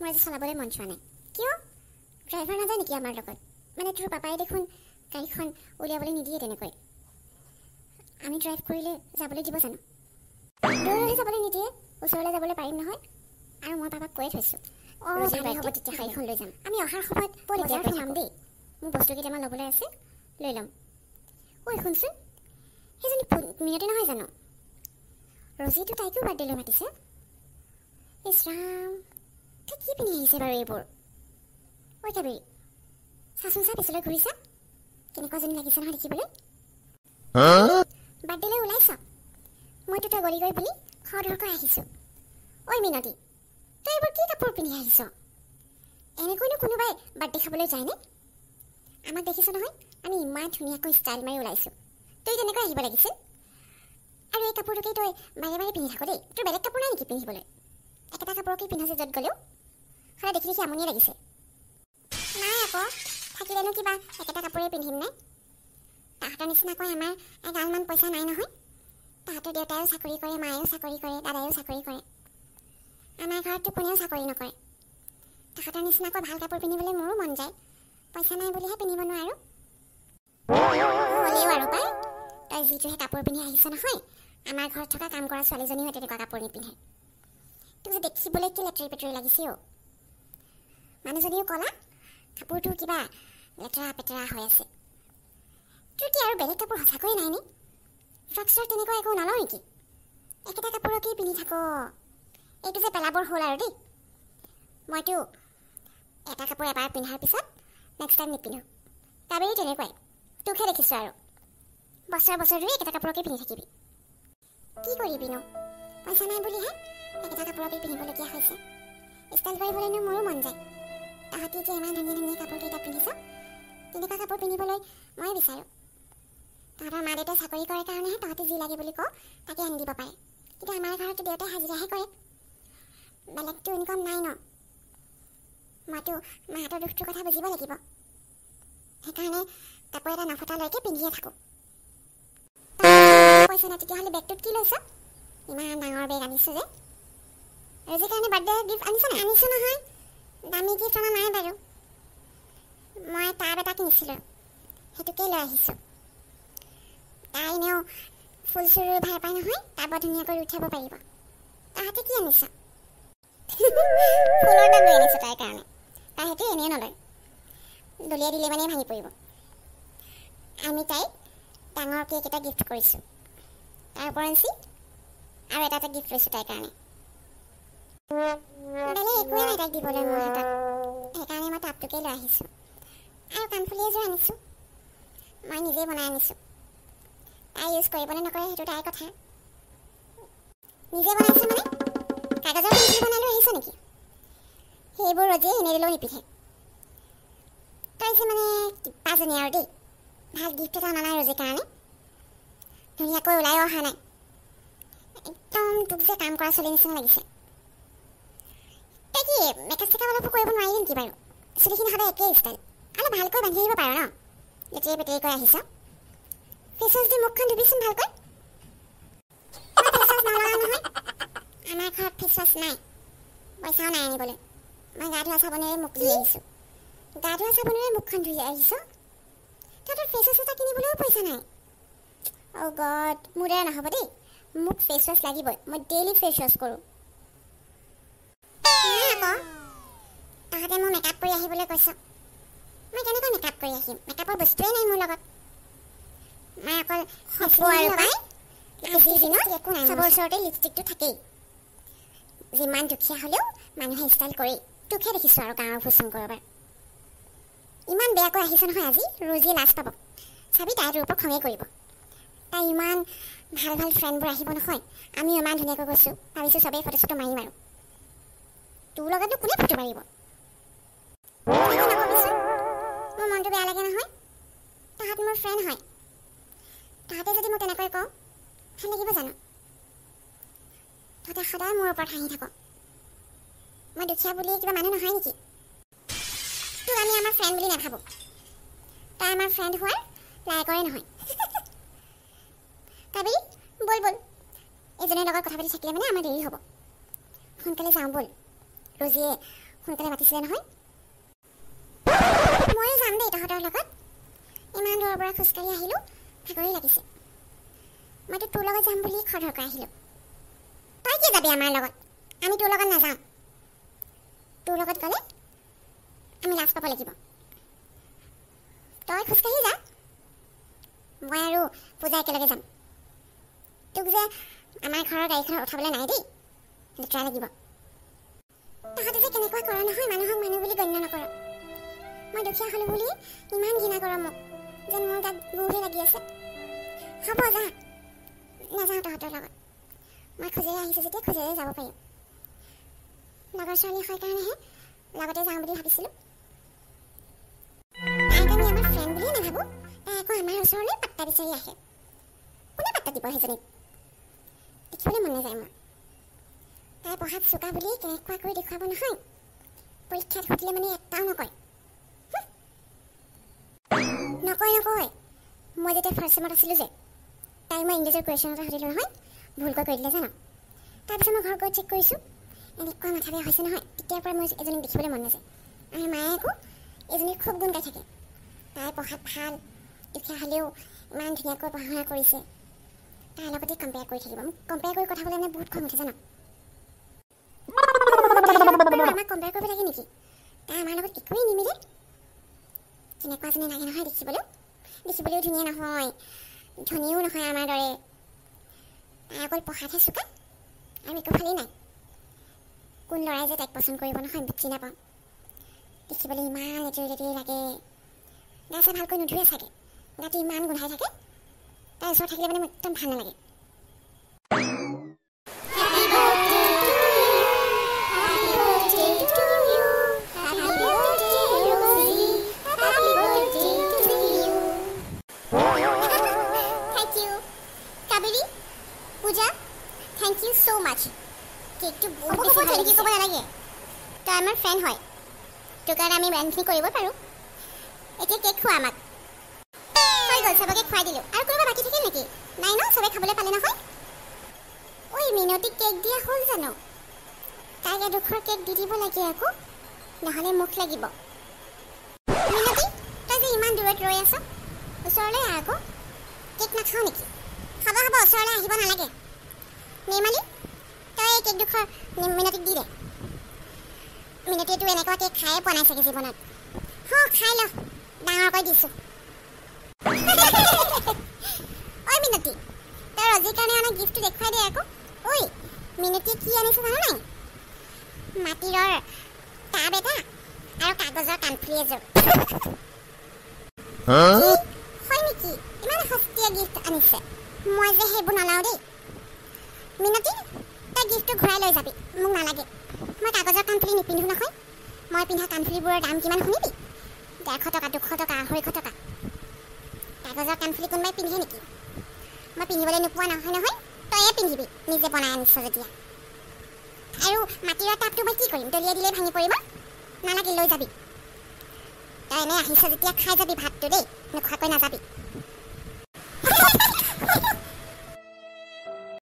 মোৰ আজি চলাবলৈ মন যোৱা নাই। কিয়? ড্ৰাইভাৰ নাযায় নেকি আমাৰ লগত? মানে তোৰ পাপাই দেখোন গাড়ীখন উলিয়াবলৈ নিদিয়ে তেনেকৈ। আমি ড্ৰাইভ কৰিলে যাবলৈ দিব জানো? দূৰলৈ যাবলৈ নিদিয়ে, ওচৰলৈ যাবলৈ পাৰিম নহয়। আৰু মই পাপাক কৈয়ে থৈছোঁ, ভালেই হ'ব তেতিয়া গাড়ীখন লৈ যাম। আমি অহাৰ সময়ত বজাৰত সোমাম দেই। মোৰ বস্তু কেইটামান ল'বলৈ আছে, লৈ ল'ম। ঐ শুনচোন, সেইজনী মিনতি নহয় জানো? ৰজিটো তাইকো বাৰ্থডেলৈ মাতিছে। ইছ ৰাম, তাই কি পিন্ধি আহিছে বাৰু এইবোৰ? ঐ কাবেৰী, চাচোন চা, পিছলৈ ঘূৰিছা, কেনেকুৱাজনী লাগিছে নহয় দেখিবলৈ। বাৰ্থডেলৈ ওলাইছ? মইতো তই গলি গৈ বুলি খৰধৰকৈ আহিছোঁ। ঐ মিনতি, তই এইবোৰ কি কাপোৰ পিন্ধি আহিছ? এনেকৈনো কোনোবাই বাৰ্থডে খাবলৈ যায়নে? আমাক দেখিছ নহয়, আমি ইমান ধুনীয়াকৈ ষ্টাইল মাৰি ওলাইছোঁ। তই তেনেকৈ আহিব লাগিছিল। আৰু এই কাপোৰটোকেই তই বাৰে বাৰে পিন্ধি থাক দেই। তোৰ বেলেগ কাপোৰ নাই নেকি পিন্ধিবলৈ? একেটা কাপোৰকেই পিন্ধাছে য'ত গ'লেও। সদায় দেখি দেখি আমনিয়ে লাগিছে। নাই আকৌ, থাকিলেনো কিবা একেটা কাপোৰেই পিন্ধিম নে? তাহাঁতৰ নিচিনাকৈ আমাৰ এগালমান পইচা নাই নহয়। তাহাঁতৰ দেউতায়ো চাকৰি কৰে, মায়েও চাকৰি কৰে, দাদায়ো চাকৰি কৰে। আমাৰ ঘৰততো কোনেও চাকৰি নকৰে। তাহাঁতৰ নিচিনাকৈ ভাল কাপোৰ পিন্ধিবলৈ মোৰো মন যায়। পইচা নাই বুলিহে পিন্ধিব নোৱাৰোঁ। হ'লেও আৰু পাই, তই যিটোহে কাপোৰ পিন্ধি আহিছ নহয়, আমাৰ ঘৰত থকা কাম কৰা ছোৱালীজনীও তেনেকুৱা কাপোৰ নিপিন্ধে। তোক যে দেখিবলৈ কি লেতেৰি পেতেৰি লাগিছে অ'। মানুহজনীও ক'লা, কাপোৰটো কিবা লেতেৰা পেতেৰা হৈ আছে। তোৰ কি আৰু বেলেগ কাপোৰ সঁচাকৈয়ে নাইনে? ফ্ৰক চ্ৰক তেনেকুৱা একো নলওঁ নেকি? একেটা কাপোৰকেই পিন্ধি থাক। এইটো যে পেলাবৰ হ'ল আৰু দেই। মইতো এটা কাপোৰ এবাৰ পিন্ধাৰ পিছত নেক্সট টাইম নিপিন্ধোঁ। কাবেৰী তেনেকুৱাই, তোকহে দেখিছোঁ আৰু বছৰ বছৰ ধৰি একেটা কাপোৰকে পিন্ধি থাকিবি। কি কৰিবিনো, পইচা নাই বুলিহে একেটা কাপোৰকে পিন্ধিবলগীয়া হৈছে। ষ্টাইল কৰিবলৈনো মোৰো মন যায়। তাহাঁতি যে ইমান ধুনীয়া ধুনীয়া কাপোৰকেইটা পিন্ধিছ, তেনেকুৱা কাপোৰ পিন্ধিবলৈ মই বিচাৰোঁ। তাহাঁতৰ মা দেউতাই চাকৰি কৰে কাৰণেহে তহঁতি যি লাগে বুলি কওঁ তাকে আনি দিব পাৰে। কিন্তু আমাৰ ঘৰততো দেউতাই হাজিৰাহে কৰে, বেলেগতো ইনকম নাই ন। মইতো মাহঁতৰ দুখটোৰ কথা বুজিব লাগিব। সেইকাৰণে কাপোৰ এটা নফটালৈকে পিন্ধিয়ে থাকোঁ। কৈছে নাই তেতিয়াহ'লে বেগটোত কি লৈছ? ইমান ডাঙৰ বেগ আনিছোঁ যে। ৰজিৰ কাৰণে বাৰ্থডে গিফ্ট আনিছ নাই? আনিছোঁ নহয়, দামী গিফ্ট অনা নাই বাৰু। মই টাব এটা কিনিছিলোঁ, সেইটোকেই লৈ আহিছোঁ। তাই এনেও ফুল চুল ৰুই ভাল পায় নহয়, টাবত ধুনীয়াকৈ ৰুই থ'ব পাৰিব। তাহাঁতে কি আনিছ? ফুলৰ টাব লৈ আনিছোঁ তাইৰ কাৰণে। তাই সেইটো এনেও নলয়, দলিয়াই দিলে মানে ভাঙি পৰিব। আমি তাইক ডাঙৰ কেক এটা গিফ্ট কৰিছোঁ। তাৰ ওপৰঞ্চি আৰু এটা গিফ্ট লৈছোঁ তাইৰ কাৰণে। বেলেগ একোৱে নাই তাইক দিবলৈ মোৰ হাতত, সেইকাৰণে মই টাবটোকেই লৈ আহিছোঁ। আৰু কাণফুলি এযোৰ আনিছোঁ, মই নিজেই বনাই আনিছোঁ। তাই ইউজ কৰিব নে নকৰে সেইটো তাইৰ কথা। নিজে বনাইছোঁ মানে কাগজৰ কাণফুলি বনাই লৈ আহিছ নেকি? সেইবোৰ ৰজিয়ে এনে দিলেও নিপিন্ধে। তই যে মানে কিবাজনী আৰু দেই, ভাল গিফ্ট এটা অনা নাই ৰজিৰ কাৰণে, ধুনীয়াকৈ ওলাইও অহা নাই। একদম তোক যে কাম কৰা চলি নিচিনা লাগিছে। তই কি মেকআপ চেকআপ অলপো কৰিব নোৱাৰিলি নেকি বাৰু? চুলিখিনি সদায় একেই ষ্টাইল, অলপ ভালকৈ বান্ধি আহিব পাৰ ন? লেতেৰি পেতেৰিকৈ আহিছ। ফেচ ৱাছ দি মুখখন ধুবিচোন ভালকৈ। মই ফেচ ৱাছ নলগাওঁ নহয়, আমাৰ ঘৰত ফেচ ৱাছ নাই, পইচাও নাই আনিবলৈ। মই গা ধোৱা চাবোনেৰে মুখ ধুই আহিছোঁ। গা ধোৱা চাবোনেৰে মুখখন ধুই আহিছ? তহঁতৰ ফেচ ৱাছ এটা কিনিবলৈও পইচা নাই। অ' গড, মোৰ দ্বাৰা নহ'ব দেই, মোক ফেচ ৱাছ লাগিবই। মই ডেইলি ফেচ ৱাছ কৰোঁ। নাই আকৌ, তহঁতে মোক মেকআপ কৰি আহিবলৈ কৈছ। মই কেনেকৈ মেকআপ কৰি আহিম? মেকআপৰ বস্তুৱেই নাই মোৰ লগত। মই অকল হ'ব আৰু পাই, আজিৰ দিনত একো নাই, চবৰ ওচৰতে লিপষ্টিকটো থাকেই। যিমান দুখীয়া হ'লেও মানুহে ষ্টাইল কৰেই। তোকহে দেখিছোঁ আৰু গাঁৱৰ ভূচং কৰবাৰ। ইমান বেয়াকৈ আহিছ নহয় আজি, ৰজিয়ে লাজ পাব। চাবি তাই তোৰ ওপৰত খঙেই কৰিব। তাই ইমান ভাল ভাল ফ্ৰেণ্ডবোৰ আহিব নহয়, আমিও ইমান ধুনীয়াকৈ গৈছোঁ, ভাবিছোঁ চবেই ফটো চটো মাৰিম আৰু। তোৰ লগতনো কোনে ফটো মাৰিব? নকবিচোন, মোৰ মনটো বেয়া লাগে নহয়। তাহাঁত মোৰ ফ্ৰেণ্ড হয়, তাহাঁতে যদি মোক তেনেকৈ কওঁ ভাল লাগিব জানো? তহঁতে সদায় মোৰ ওপৰত হাঁহি থাক। মই দুখীয়া বুলিয়ে কিবা মানুহ নহয় নেকি? তোক আমি আমাৰ ফ্ৰেণ্ড বুলি নাভাবোঁ। তই আমাৰ ফ্ৰেণ্ড হোৱাৰ লায়কৰে নহয়। কাবেৰী, ব'ল ব'ল, এইজনীৰ লগত কথা পাতি থাকিলে মানে আমাৰ দেৰি হ'ব। সোনকালে যাওঁ ব'ল। ৰজিয়ে সোনকালে মাতিছিলে নহয় ময়ো যাম দেই তহঁতৰ লগত ইমান দূৰৰ পৰা খোজকাঢ়ি আহিলোঁ ভাগৰি লাগিছে মইতো তোৰ লগত যাম বুলি খৰধৰকৈ আহিলোঁ তই কি যাবি আমাৰ লগত আমি তোৰ লগত নাযাওঁ তোৰ লগত গ'লে আমি লাজ পাব লাগিব তই খোজকাঢ়ি যা মই আৰু পূজা একেলগে যাম তোক যে আমাৰ ঘৰৰ গাড়ীখনত উঠাবলৈ নাই দেই লেতেৰা লাগিব তহঁতে যে কেনেকুৱা কৰা নহয় মানুহক মানুহ বুলি গণ্য নকৰ মই দুখীয়া হ'লোঁ বুলি ইমান ঘৃণা কৰ মোক যেন মোৰ গাত গোহে লাগি আছে হ'ব যা নাযাওঁ তহঁতৰ লগত মই খোজেৰে আহিছোঁ যেতিয়া খোজেৰে যাব পাৰিম লগৰ ছোৱালী হয় কাৰণেহে লগতে যাওঁ বুলি ভাবিছিলোঁ তাইক আমি আমাৰ ফ্ৰেণ্ড বুলিয়ে নাভাবোঁ তাই আকৌ আমাৰ ওচৰলৈ পাত্তা বিচাৰি আহে কোনে পাত্তা দিব সেইজনীক দেখিবলৈ মন নাযায় মোৰ তাই পঢ়াত চোকা বুলি কেনেকুৱা কৰি দেখুৱাব নহয় পৰীক্ষাত সুধিলে মানে এটাও নকয় নকয় মই যেতিয়া ফাৰ্ষ্ট ছেমত আছিলোঁ যে তাই মই ইংলিছৰ কুৱেশ্যন এটা সুধিলোঁ নহয় ভুলকৈ কৰি দিলে জানো তাৰপিছত মই ঘৰত গৈ চেক কৰিছোঁ এনেকুৱা মাথা বেয়া হৈছে নহয় তেতিয়াৰ পৰা মই এজনীক দেখিবলৈ মন নাযায় আৰু মায়ে আকৌ এজনীৰ খুব গুণ গাই থাকে তাই পঢ়াত ভাল দুখীয়া হ'লেও ইমান ধুনীয়াকৈ পঢ়া শুনা কৰিছে তাইৰ লগতে কম্পেয়াৰ কৰি থাকিব মোক কম্পেয়াৰ কৰি কথা ক'লে মানে বহুত খং উঠে জানো আমাক কম্পেয়াৰ কৰিব লাগে নেকি তাই আমাৰ লগত একোৱেই নিমিলে কেনেকুৱাজনী লাগে নহয় দেখিবলৈও ধুনীয়া নহয় ধনীও নহয় আমাৰ দৰে তাই অকল পঢ়াতহে চোকা আৰু একো ভালেই নাই কোন ল'ৰাই যে তাইক পচন্দ কৰিব নহয় বুজি নাপাওঁ দেখিবলৈ ইমান লেতেৰি লাগে গা চা ভালকৈ নুধুৱে চাগে গাটো ইমান গোন্ধাই থাকে তাইৰ ওচৰত থাকিলে মানে মোৰ একদম ভাল নালাগে পূজা থেংক ইউ ছ' মাছ কেকটো বহুত বেছি ভাল লাগিছে ক'ব নালাগে তই আমাৰ ফ্ৰেণ্ড হয় তোৰ কাৰণে আমি ইমানখিনি কৰিব পাৰোঁ এতিয়া কেক খোৱা আমাক হৈ গ'ল চবকে খুৱাই দিলোঁ আৰু কোনোবা বাকী থাকিল নেকি নাই ন চবে খাবলৈ পালে নহয় ঐ মিনতিক কেক দিয়া হ'ল জানো তাইক এডোখৰ কেক দি দিব লাগে আকৌ নহ'লে মুখ লাগিব মিনতি তই যে ইমান দূৰত ৰৈ আছ ওচৰলৈ আহ আকৌ কেক নাখাওঁ নেকি খাব ওচৰলৈ আহিব নালাগে নিৰ্মালী তই এই কেকডোখৰ মিনতিক দি দে মিনতিয়েতো এনেকুৱা কেক খায়ে পোৱা নাই চাগে জীৱনত খাই ল ডাঙৰকৈ দিছোঁ ঐ মিনতি তই ৰজিৰ কাৰণে অনা গিফ্টটো দেখুৱাই দে আকৌ ঐ মিনতিয়ে কি আনিছে জানো নাই মাটিৰৰ টাব এটা আৰু কাগজৰ কাণফুলি এযোৰ হয় নেকি ইমান সস্তীয়া গিফ্ট আনিছে মই যে সেইবোৰ নলাওঁ দেই মিনতি তই গিফ্টটো ঘূৰাই লৈ যাবি মোক নালাগে মই কাগজৰ কাণফুলি নিপিন্ধো নহয় মই পিন্ধা কাণফুলিবোৰৰ দাম কিমান শুনিবি 150 টকা 200 টকা 250 টকা কাগজৰ কাণফুলি কোনোবাই পিন্ধে নেকি মই পিন্ধিবলৈ নোপোৱা নহয় তয়ে পিন্ধিবি নিজে বনাই আনিছ যেতিয়া আৰু মাটিৰৰ টাবটো মই কি কৰিম দলিয়াই দিলে ভাঙি পৰিব নালাগে লৈ যাবি তই এনে আহিছ যেতিয়া খাই যাবি ভাতটো দেই নোখোৱাকৈ নাযাবি